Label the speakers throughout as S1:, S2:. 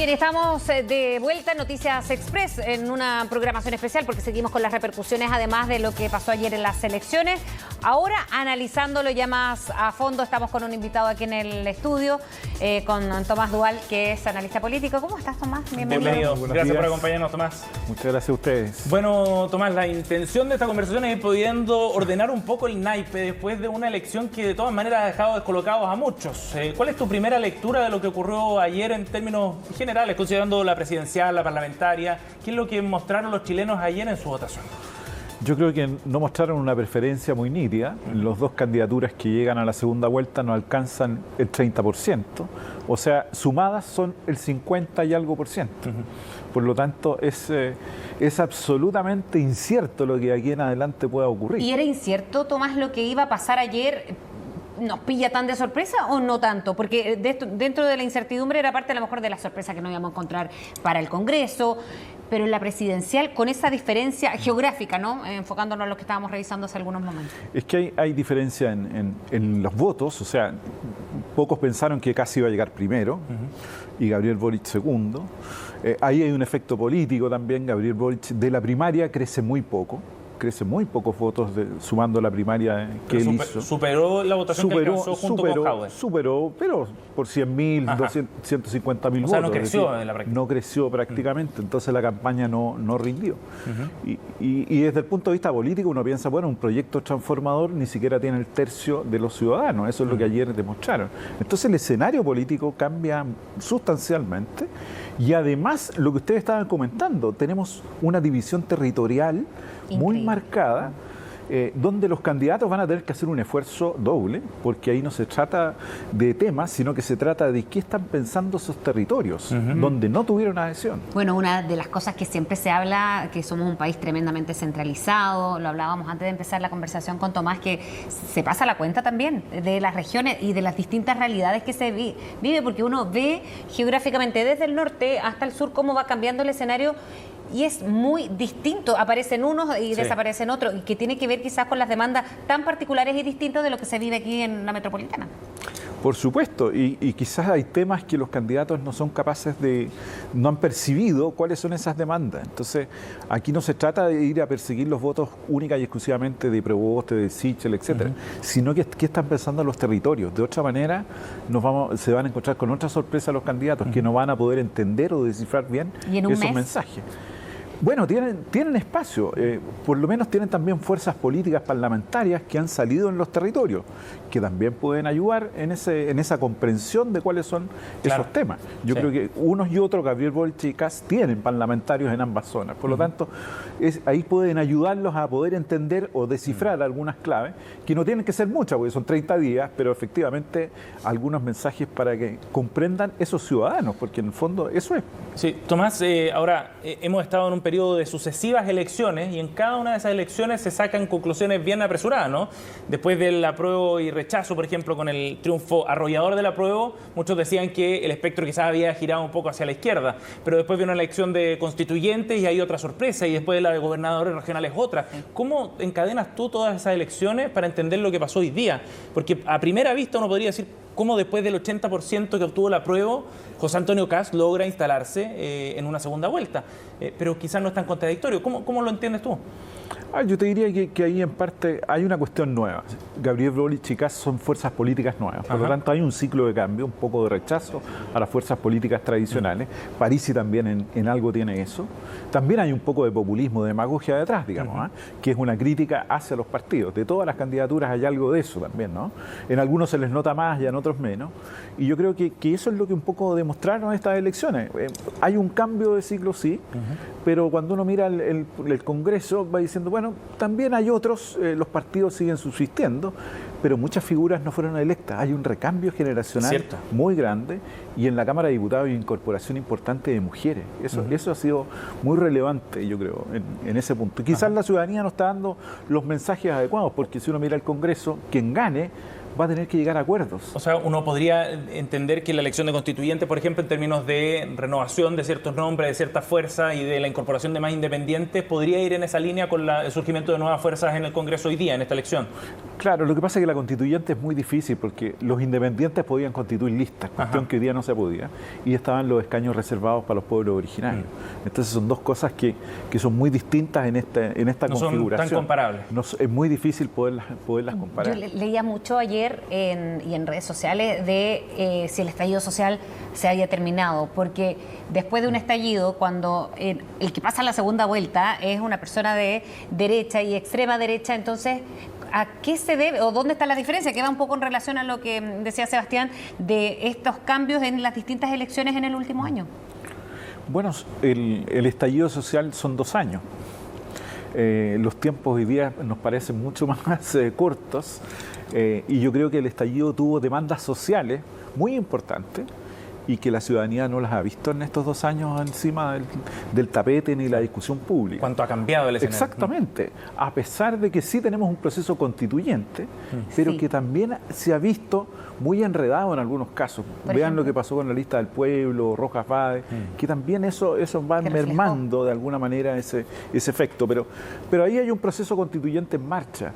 S1: Bien, estamos de vuelta en Noticias Express en una programación especial porque seguimos con las repercusiones además de lo que pasó ayer en las elecciones. Ahora, analizándolo ya más a fondo, estamos con un invitado aquí en el estudio, con Tomás Dual, que es analista político. ¿Cómo estás, Tomás?
S2: Bienvenido. Gracias por acompañarnos, Tomás.
S3: Muchas gracias a ustedes.
S2: Bueno, Tomás, la intención de esta conversación es ir pudiendo ordenar un poco el naipe después de una elección que de todas maneras ha dejado descolocados a muchos. ¿Cuál es tu primera lectura de lo que ocurrió ayer en términos generales, considerando la presidencial, la parlamentaria? ¿Qué es lo que mostraron los chilenos ayer en su votación?
S3: Yo creo que no mostraron una preferencia muy nítida. Los dos candidaturas que llegan a la segunda vuelta no alcanzan el 30%. O sea, sumadas son el 50 y algo por ciento. Por lo tanto, es absolutamente incierto lo que de aquí en adelante pueda ocurrir.
S1: ¿Y era incierto, Tomás, lo que iba a pasar ayer? ¿Nos pilla tan de sorpresa o no tanto? Porque dentro de la incertidumbre era parte a lo mejor de la sorpresa que no íbamos a encontrar para el Congreso, pero en la presidencial con esa diferencia geográfica, ¿no? Enfocándonos en lo que estábamos revisando hace algunos momentos.
S3: Es que hay diferencia en los votos, o sea, pocos pensaron que Kast iba a llegar primero y Gabriel Boric segundo. Ahí hay un efecto político también. Gabriel Boric de la primaria crece muy pocos votos sumando la primaria que él hizo.
S2: Superó la votación que alcanzó junto con Jaude.
S3: Superó, pero por 100.000, 150.000 votos.
S2: O sea, no creció en la práctica.
S3: No creció prácticamente, entonces la campaña no rindió. Y desde el punto de vista político uno piensa, bueno, un proyecto transformador ni siquiera tiene el tercio de los ciudadanos, eso es lo que ayer demostraron. Entonces el escenario político cambia sustancialmente y además, lo que ustedes estaban comentando, tenemos una división territorial muy marcada, donde los candidatos van a tener que hacer un esfuerzo doble, porque ahí no se trata de temas, sino que se trata de qué están pensando esos territorios, donde no tuvieron adhesión.
S1: Bueno, una de las cosas que siempre se habla, que somos un país tremendamente centralizado, lo hablábamos antes de empezar la conversación con Tomás, que se pasa la cuenta también de las regiones y de las distintas realidades que se vive, porque uno ve geográficamente desde el norte hasta el sur cómo va cambiando el escenario. Y es muy distinto, aparecen unos y desaparecen otros, y que tiene que ver quizás con las demandas tan particulares y distintas de lo que se vive aquí en la metropolitana.
S3: Por supuesto, y quizás hay temas que los candidatos no son capaces no han percibido cuáles son esas demandas. Entonces, aquí no se trata de ir a perseguir los votos única y exclusivamente de Proboste, de Sichel, etcétera, sino que qué están pensando los territorios. De otra manera, se van a encontrar con otra sorpresa los candidatos, que no van a poder entender o descifrar bien esos mensajes. Bueno, tienen espacio, por lo menos tienen también fuerzas políticas parlamentarias que han salido en los territorios, que también pueden ayudar en esa comprensión de cuáles son esos temas. Yo creo que unos y otros, Gabriel Boric y Kast, tienen parlamentarios en ambas zonas, por lo tanto, ahí pueden ayudarlos a poder entender o descifrar algunas claves, que no tienen que ser muchas, porque son 30 días, pero efectivamente algunos mensajes para que comprendan esos ciudadanos, porque en el fondo eso es.
S2: Sí, Tomás, ahora hemos estado en un periodo de sucesivas elecciones y en cada una de esas elecciones se sacan conclusiones bien apresuradas, ¿no? Después del apruebo y rechazo, por ejemplo, con el triunfo arrollador del apruebo, muchos decían que el espectro quizás había girado un poco hacia la izquierda, pero después vino una elección de constituyentes y hay otra sorpresa, y después de la de gobernadores regionales otra. ¿Cómo encadenas tú todas esas elecciones para entender lo que pasó hoy día? Porque a primera vista uno podría decir, ¿cómo después del 80% que obtuvo el apruebo, José Antonio Kast logra instalarse en una segunda vuelta? Pero quizás no es tan contradictorio. ¿Cómo lo entiendes tú?
S3: Yo te diría que ahí en parte hay una cuestión nueva. Gabriel Boric y Kast son fuerzas políticas nuevas. Por lo tanto, hay un ciclo de cambio, un poco de rechazo a las fuerzas políticas tradicionales. Parisi también en algo tiene eso. También hay un poco de populismo, de demagogia detrás, digamos, que es una crítica hacia los partidos. De todas las candidaturas hay algo de eso también, ¿no? En algunos se les nota más y en otros menos. Y yo creo que eso es lo que un poco demostraron estas elecciones. Hay un cambio de ciclo, sí, pero cuando uno mira el Congreso va diciendo, bueno, también hay otros, los partidos siguen subsistiendo, pero muchas figuras no fueron electas. Hay un recambio generacional muy grande, y en la Cámara de Diputados hay una incorporación importante de mujeres. Eso ha sido muy relevante, yo creo, en ese punto. Quizás la ciudadanía no está dando los mensajes adecuados, porque si uno mira el Congreso, quien gane va a tener que llegar a acuerdos.
S2: O sea, uno podría entender que la elección de constituyentes, por ejemplo, en términos de renovación de ciertos nombres, de cierta fuerza y de la incorporación de más independientes, podría ir en esa línea con el surgimiento de nuevas fuerzas en el Congreso hoy día, en esta elección.
S3: Claro, lo que pasa es que la constituyente es muy difícil porque los independientes podían constituir listas, cuestión que hoy día no se podía, y estaban los escaños reservados para los pueblos originarios. Entonces son dos cosas que son muy distintas en esta
S2: no
S3: configuración.
S2: Son tan comparables.
S3: Es muy difícil poderlas comparar.
S1: Yo leía mucho ayer y en redes sociales de si el estallido social se había terminado, porque después de un estallido, cuando el que pasa la segunda vuelta es una persona de derecha y extrema derecha, entonces ¿a qué se debe o dónde está la diferencia? Que va un poco en relación a lo que decía Sebastián de estos cambios en las distintas elecciones en el último año.
S3: Bueno, el estallido social son 2 años. Los tiempos hoy día nos parecen mucho más cortos y yo creo que el estallido tuvo demandas sociales muy importantes y que la ciudadanía no las ha visto en estos 2 años encima del tapete ni la discusión pública.
S2: ¿Cuánto ha cambiado el escenario?
S3: Exactamente, a pesar de que sí tenemos un proceso constituyente, pero que también se ha visto muy enredado en algunos casos. Vean lo que pasó con la lista del pueblo, Rojas Vade, que también eso va mermando de alguna manera ese efecto. Pero ahí hay un proceso constituyente en marcha.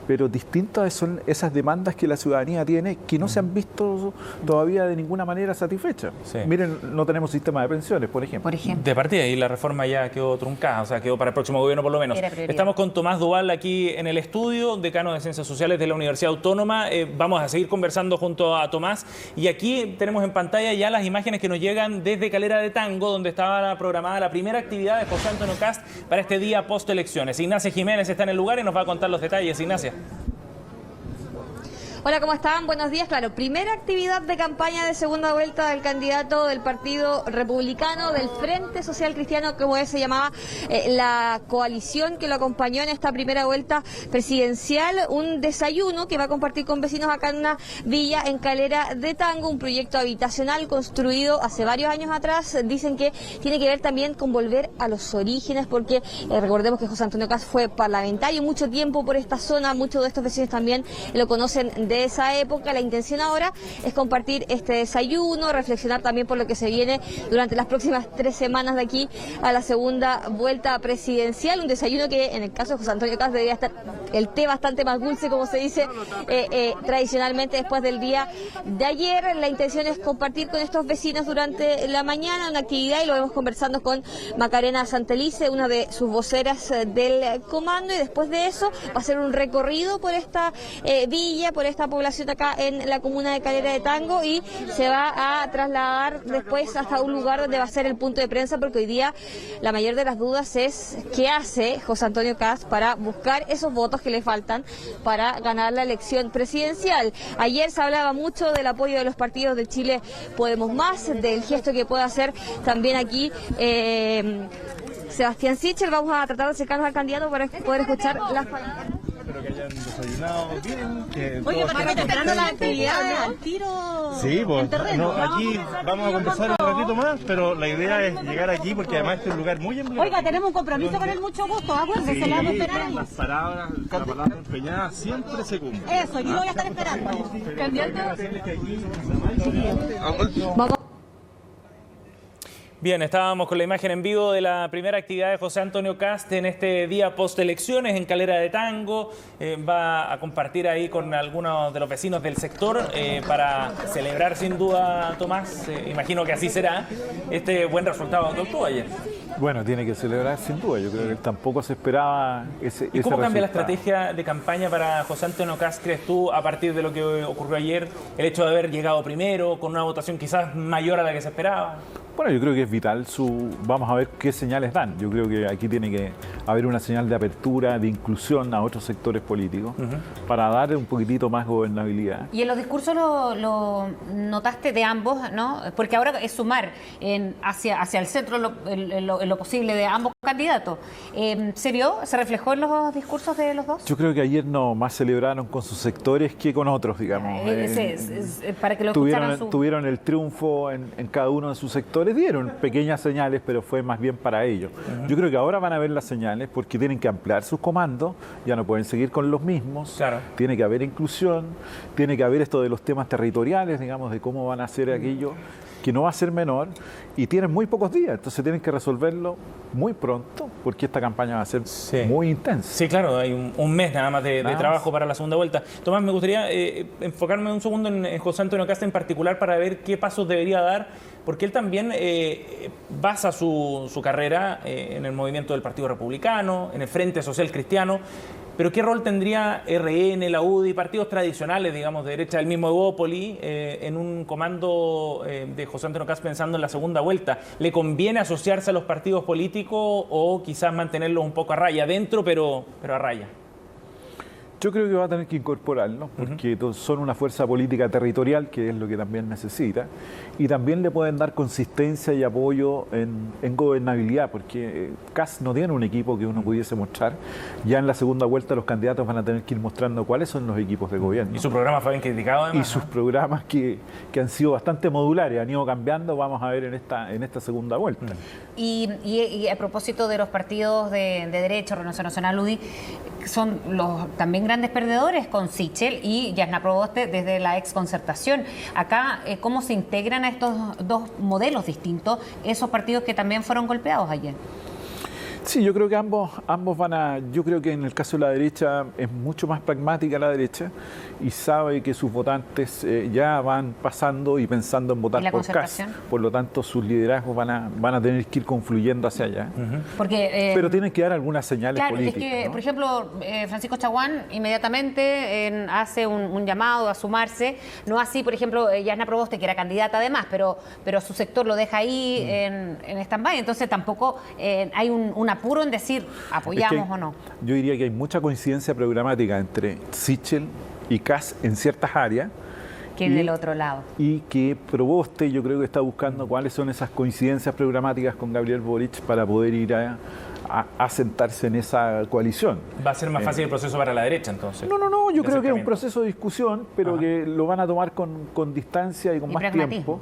S3: Pero distintas son esas demandas que la ciudadanía tiene que no se han visto todavía de ninguna manera satisfechas. Sí. Miren, no tenemos sistema de pensiones, por ejemplo.
S2: De partida, y la reforma ya quedó truncada, o sea, quedó para el próximo gobierno por lo menos. Estamos con Tomás Duval aquí en el estudio, decano de Ciencias Sociales de la Universidad Autónoma. Vamos a seguir conversando junto a Tomás. Y aquí tenemos en pantalla ya las imágenes que nos llegan desde Calera de Tango, donde estaba programada la primera actividad de José Antonio Kast para este día post-elecciones. Ignacia Jiménez está en el lugar y nos va a contar los detalles. Ignacia.
S4: Hola, ¿cómo están? Buenos días. Claro, primera actividad de campaña de segunda vuelta del candidato del Partido Republicano, del Frente Social Cristiano, como se llamaba la coalición que lo acompañó en esta primera vuelta presidencial. Un desayuno que va a compartir con vecinos acá en una villa en Calera de Tango, un proyecto habitacional construido hace varios años atrás. Dicen que tiene que ver también con volver a los orígenes, porque recordemos que José Antonio Kast fue parlamentario mucho tiempo por esta zona, muchos de estos vecinos también lo conocen de esa época. La intención ahora es compartir este desayuno, reflexionar también por lo que se viene durante las próximas 3 semanas de aquí a la segunda vuelta presidencial. Un desayuno que en el caso de José Antonio Kast debería estar el té bastante más dulce, como se dice tradicionalmente después del día de ayer. La intención es compartir con estos vecinos durante la mañana una actividad, y lo vemos conversando con Macarena Santelice, una de sus voceras del comando, y después de eso va a ser un recorrido por esta villa, por esta población acá en la comuna de Calera de Tango, y se va a trasladar después hasta un lugar donde va a ser el punto de prensa, porque hoy día la mayor de las dudas es qué hace José Antonio Kast para buscar esos votos que le faltan para ganar la elección presidencial. Ayer se hablaba mucho del apoyo de los partidos de Chile Podemos Más, del gesto que puede hacer también aquí Sebastián Sichel. Vamos a tratar de acercarnos al candidato para poder escuchar las palabras.
S5: Espero que hayan desayunado bien.
S4: Oye, para que temprano las actividades al tiro.
S5: Sí, pues no, aquí vamos a conversar un ratito más, pero la idea es llegar aquí porque además este es un lugar muy emblemático.
S6: Oiga, tenemos un compromiso con él, mucho gusto, acuérdense, se la vamos a esperar.
S5: Las palabras, la palabra empeñada siempre se cumple.
S6: Eso, yo lo voy a estar esperando. Candidato.
S4: Vamos.
S2: Bien, estábamos con la imagen en vivo de la primera actividad de José Antonio Kast en este día post-elecciones en Calera de Tango. Va a compartir ahí con algunos de los vecinos del sector para celebrar sin duda, Tomás, imagino que así será, este buen resultado que obtuvo ayer.
S3: Bueno, tiene que celebrar sin duda. Yo creo que tampoco se esperaba ese
S2: ¿Y cómo cambia la
S3: resultado.
S2: estrategia de campaña para José Antonio Kast, crees tú, a partir de lo que ocurrió ayer? El hecho de haber llegado primero, con una votación quizás mayor a la que se esperaba.
S3: Bueno, yo creo que es vital vamos a ver qué señales dan. Yo creo que aquí tiene que haber una señal de apertura, de inclusión a otros sectores políticos para dar un poquitito más gobernabilidad.
S1: Y en los discursos lo notaste de ambos, ¿no? Porque ahora es sumar hacia el centro en lo posible de ambos candidatos. ¿Se vio? ¿Se reflejó en los discursos de los dos?
S3: Yo creo que ayer no más celebraron con sus sectores que con otros, digamos.
S1: Para que lo escucharan
S3: tuvieron el triunfo en cada uno de sus sectores, dieron pequeñas señales, pero fue más bien para ellos. Yo creo que ahora van a ver las señales porque tienen que ampliar sus comandos, ya no pueden seguir con los mismos,
S2: Claro.
S3: tiene que haber inclusión, tiene que haber esto de los temas territoriales, digamos, de cómo van a hacer aquello, que no va a ser menor, y tienen muy pocos días, entonces tienen que resolverlo muy pronto, porque esta campaña va a ser
S2: Sí.
S3: muy intensa.
S2: Sí, claro, hay un mes nada más de
S3: Nada
S2: trabajo
S3: más.
S2: para la segunda vuelta. Tomás, me gustaría enfocarme un segundo en José Antonio Kast en particular para ver qué pasos debería dar, porque él también basa su carrera en el movimiento del Partido Republicano, en el Frente Social Cristiano. Pero ¿qué rol tendría RN, la UDI, partidos tradicionales, digamos, de derecha, el mismo Evópoli, en un comando de José Antonio Kast pensando en la segunda vuelta? ¿Le conviene asociarse a los partidos políticos o quizás mantenerlos un poco a raya, dentro, pero a raya?
S3: Yo creo que va a tener que incorporarlo, porque son una fuerza política territorial, que es lo que también necesita, y también le pueden dar consistencia y apoyo en gobernabilidad, porque Kast no tiene un equipo que uno pudiese mostrar. Ya en la segunda vuelta los candidatos van a tener que ir mostrando cuáles son los equipos de gobierno.
S2: Y su programa fue bien criticado, además.
S3: Y sus programas que han sido bastante modulares, han ido cambiando, vamos a ver en esta segunda vuelta.
S1: Y a propósito de los partidos de derecha, Renovación Nacional, UDI, son los también grandes perdedores con Sichel y Jasna Proboste desde la exconcertación. Acá, ¿cómo se integran a estos dos modelos distintos esos partidos que también fueron golpeados ayer?
S3: Sí, yo creo que ambos van a... Yo creo que en el caso de la derecha es mucho más pragmática la derecha y sabe que sus votantes ya van pasando y pensando en votar por Kast. Por lo tanto, sus liderazgos van a tener que ir confluyendo hacia allá.
S1: Porque,
S3: pero tienen que dar algunas señales políticas.
S1: Es que,
S3: ¿no?
S1: por ejemplo, Francisco Chaguán inmediatamente hace un llamado a sumarse. No así, por ejemplo, Jasna Proboste, que era candidata además, pero su sector lo deja ahí en stand-by. Entonces tampoco hay un apuro en decir apoyamos o no.
S3: Yo diría que hay mucha coincidencia programática entre Sichel y Kast en ciertas áreas.
S1: Que del otro lado.
S3: Y que Proboste yo creo que está buscando cuáles son esas coincidencias programáticas con Gabriel Boric para poder ir a sentarse en esa coalición.
S2: ¿Va a ser más fácil el proceso para la derecha entonces?
S3: No, yo creo que es un proceso de discusión, pero que lo van a tomar con distancia y con más tiempo.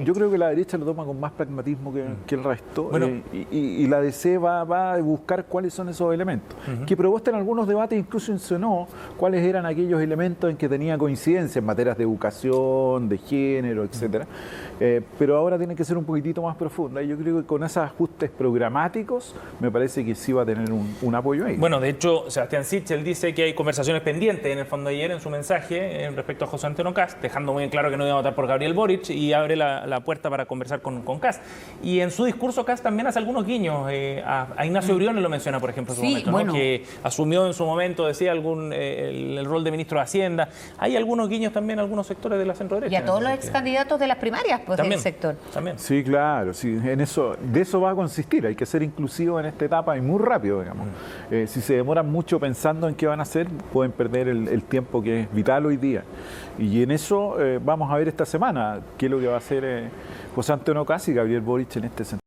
S3: Yo creo que la derecha lo toma con más pragmatismo que el resto.
S2: Bueno.
S3: Y la DC va a buscar cuáles son esos elementos. Que Proboste en algunos debates incluso mencionó cuáles eran aquellos elementos en que tenía coincidencia en materias de educación, de género, etcétera. Pero ahora tiene que ser un poquitito más profunda. Y yo creo que con esos ajustes programáticos me parece que sí va a tener un apoyo ahí.
S2: Bueno, de hecho, Sebastián Sichel dice que hay conversaciones pendientes en el fondo ayer en su mensaje respecto a José Antonio Kast, dejando muy en claro que no iba a votar por Gabriel Boric y abre la puerta para conversar con Kast. Y en su discurso Kast también hace algunos guiños. A Ignacio Briones lo menciona, por ejemplo, en su momento,
S1: bueno.
S2: ¿no? Que asumió en su momento, decía, el rol de ministro de Hacienda. Hay algunos guiños también a algunos sectores de la centro-derecha.
S1: Y a todos los ex candidatos de las primarias del sector.
S2: También.
S3: Sí, claro, sí, de eso va a consistir. Hay que ser inclusivo en esta etapa y muy rápido, digamos. Si se demoran mucho pensando en qué van a hacer, pueden perder el tiempo que es vital hoy día. Y en eso vamos a ver esta semana qué es lo que va a hacer José Antonio Kast y Gabriel Boric en este sentido.